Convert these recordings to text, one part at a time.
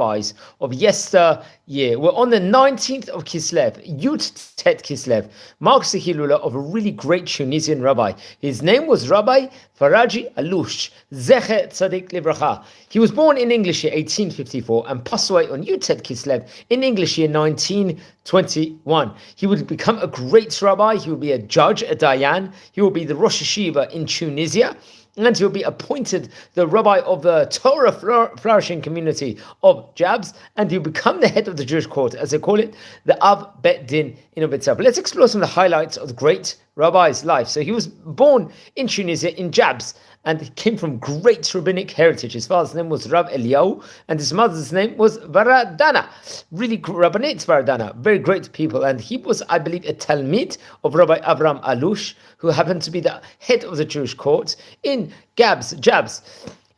of yesteryear were on the 19th of Kislev, Yut Tet Kislev, marks the Hilula of a really great Tunisian rabbi. His name was Rabbi Faraji Allouche Z'tl. He was born in English year 1854 and passed away on Yut Tet Kislev in English year 1921. He would become a great rabbi. He would be a judge, a Diyan. He would be the Rosh Yeshiva in Tunisia. And he will be appointed the rabbi of the Torah flourishing community of Gabs, and he'll become the head of the Jewish court, as they call it, the Av Bet Din in of itself. Let's explore some of the highlights of the great rabbi's life. So he was born in Tunisia, in Gabs, and he came from great rabbinic heritage. His father's name was Rav Eliyahu, and his mother's name was Varadana. Really rabbinate Varadana, very great people. And he was, I believe, a Talmid of Rabbi Avram Allouche, who happened to be the head of the Jewish court in Gabs.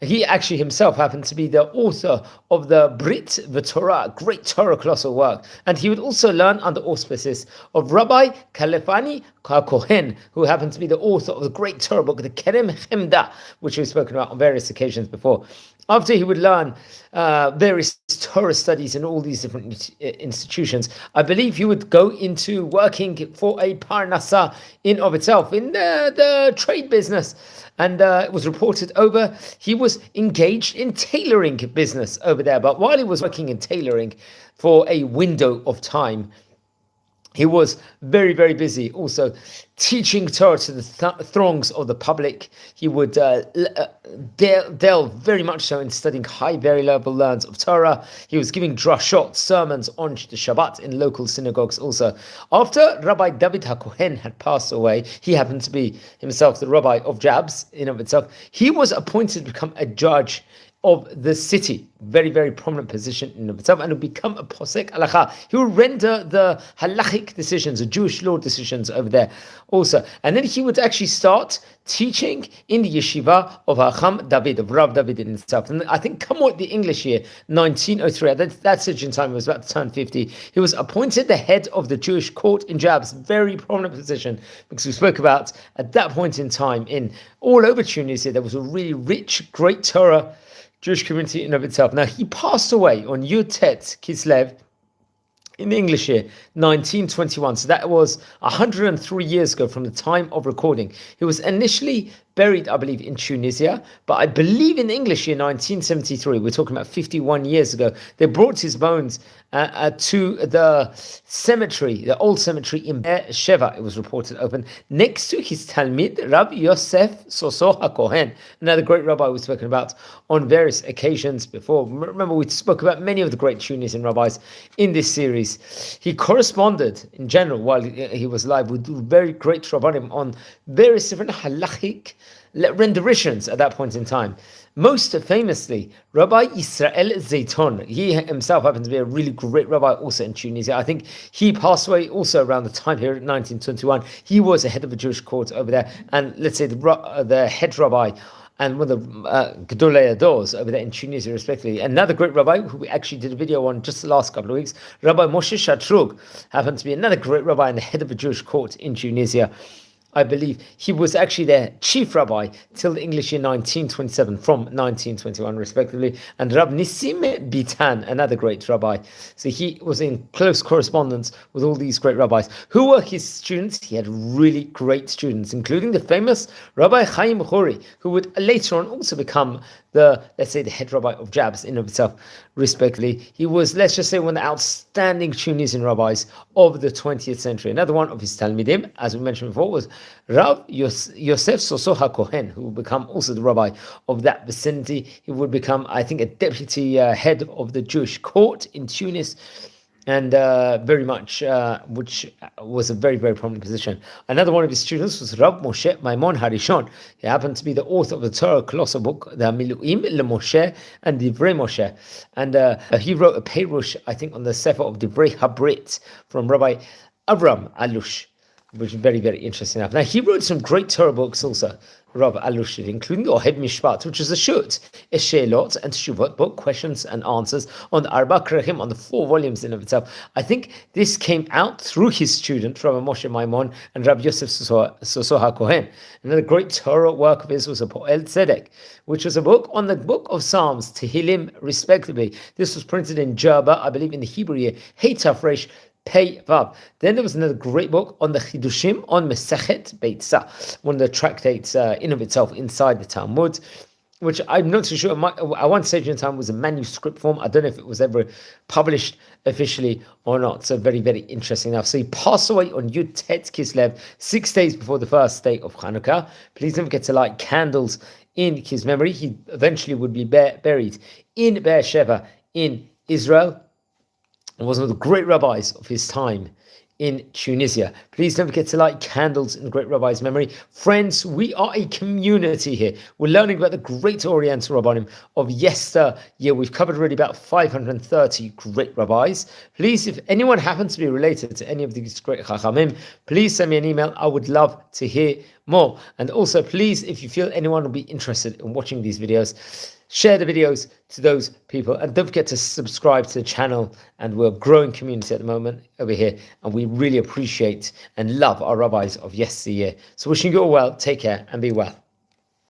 He actually himself happened to be the author of the Brit V'Torah, great Torah colossal work. And he would also learn under auspices of Rabbi Kalefani Kohen, who happened to be the author of the great Torah book, the Kerem Chemda, which we've spoken about on various occasions before. After he would learn various Torah studies in all these different institutions, I believe he would go into working for a parnasa in of itself, in the trade business. And it was reported over, he was engaged in tailoring business over there. But while he was working in tailoring for a window of time, he was very, very busy also teaching Torah to the throngs of the public. He would delve very much so in studying high, very level learns of Torah. He was giving drashot, sermons on the Shabbat in local synagogues also. After Rabbi David HaKohen had passed away, he happened to be himself the rabbi of Gabs in of itself. He was appointed to become a judge of the city, very, very prominent position in of itself, and would become a posek halacha. He would render the halachic decisions, the Jewish law decisions over there also. And then he would actually start teaching in the yeshiva of Hacham David, of Rav David in itself. And I think come what the English year, 1903, at that stage in time, he was about to turn 50, he was appointed the head of the Jewish court in Gabs, very prominent position, because we spoke about at that point in time in all over Tunisia, there was a really rich, great Torah Jewish community in of itself. Now, he passed away on Yud Tet Kislev in the English year, 1921. So that was 103 years ago from the time of recording. He was initially buried, I believe, in Tunisia, but I believe in the English year, 1973, we're talking about 51 years ago, they brought his bones to the cemetery, the old cemetery in Be'er Sheva, it was reported open, next to his Talmid, Rabbi Yosef Soso HaKohen, another great rabbi we've spoken about on various occasions before. Remember, we spoke about many of the great Tunisian rabbis in this series. He corresponded, in general, while he was alive, with very great rabbanim on various different halachic renditions at that point in time. Most famously, Rabbi Israel Zeyton. He himself happened to be a really great rabbi also in Tunisia. I think he passed away also around the time here in 1921. He was the head of a Jewish court over there, and let's say the head rabbi and one of the Gedolei Adors over there in Tunisia, respectively. Another great rabbi who we actually did a video on just the last couple of weeks, Rabbi Moshe Shatrug, happened to be another great rabbi and the head of a Jewish court in Tunisia. I believe he was actually their chief rabbi till the English year 1927, from 1921 respectively, and Rab Nissim Bitan, another great rabbi. So he was in close correspondence with all these great rabbis. Who were his students? He had really great students, including the famous Rabbi Chaim Khoury, who would later on also become the, let's say, the head rabbi of Gabs in of itself, respectively. He was, let's just say, one of the outstanding Tunisian rabbis of the 20th century. Another one of his Talmidim, as we mentioned before, was Rav Yosef Soso HaKohen, who would become also the rabbi of that vicinity. He would become, I think, a deputy head of the Jewish court in Tunis, and very much, which was a very, very prominent position. Another one of his students was Rav Moshe Maimon Harishon. He happened to be the author of the Torah colossal book, the Miluim LeMoshe and Divrei Moshe. And he wrote a Perush, I think, on the Sefer of Divrei Habrit from Rabbi Avram Allouche, which is very, very interesting enough. Now, he wrote some great Torah books also. Rabbi Allouche Z'tl, including the Ohed Mishpat, which is a shut, a Sheilot and Teshuvot book, questions and answers on the Arba Krechim, on the 4 volumes in of itself. I think this came out through his student, Rabbi Moshe Maimon and Rabbi Yosef Sosoha Kohen. Another great Torah work of his was a Po'el Tzedek, which was a book on the book of Psalms, Tehillim, respectively. This was printed in Jerba, I believe in the Hebrew year, Hey Tafresh, Pei Vav. Then there was another great book on the Chidushim on Mesechet Beitzah, one of the tractates in of itself inside the Talmud, which I'm not so sure. At one stage in time was a manuscript form. I don't know if it was ever published officially or not. So very, very interesting. Now, so he passed away on Yud Tet Kislev, 6 days before the first day of Hanukkah. Please don't forget to light candles in his memory. He eventually would be buried in Beersheba in Israel. And was one of the great rabbis of his time in Tunisia. Please don't forget to light candles in the great rabbi's memory. Friends, we are a community here. We're learning about the great Oriental Rabbanim of yesteryear. We've covered already about 530 great rabbis. Please, if anyone happens to be related to any of these great Chachamim, please send me an email. I would love to hear more. And also, please, if you feel anyone will be interested in watching these videos, share the videos to those people, and don't forget to subscribe to the channel. And we're a growing community at the moment over here, and we really appreciate and love our rabbis of yesteryear. So wishing you all well, take care and be well.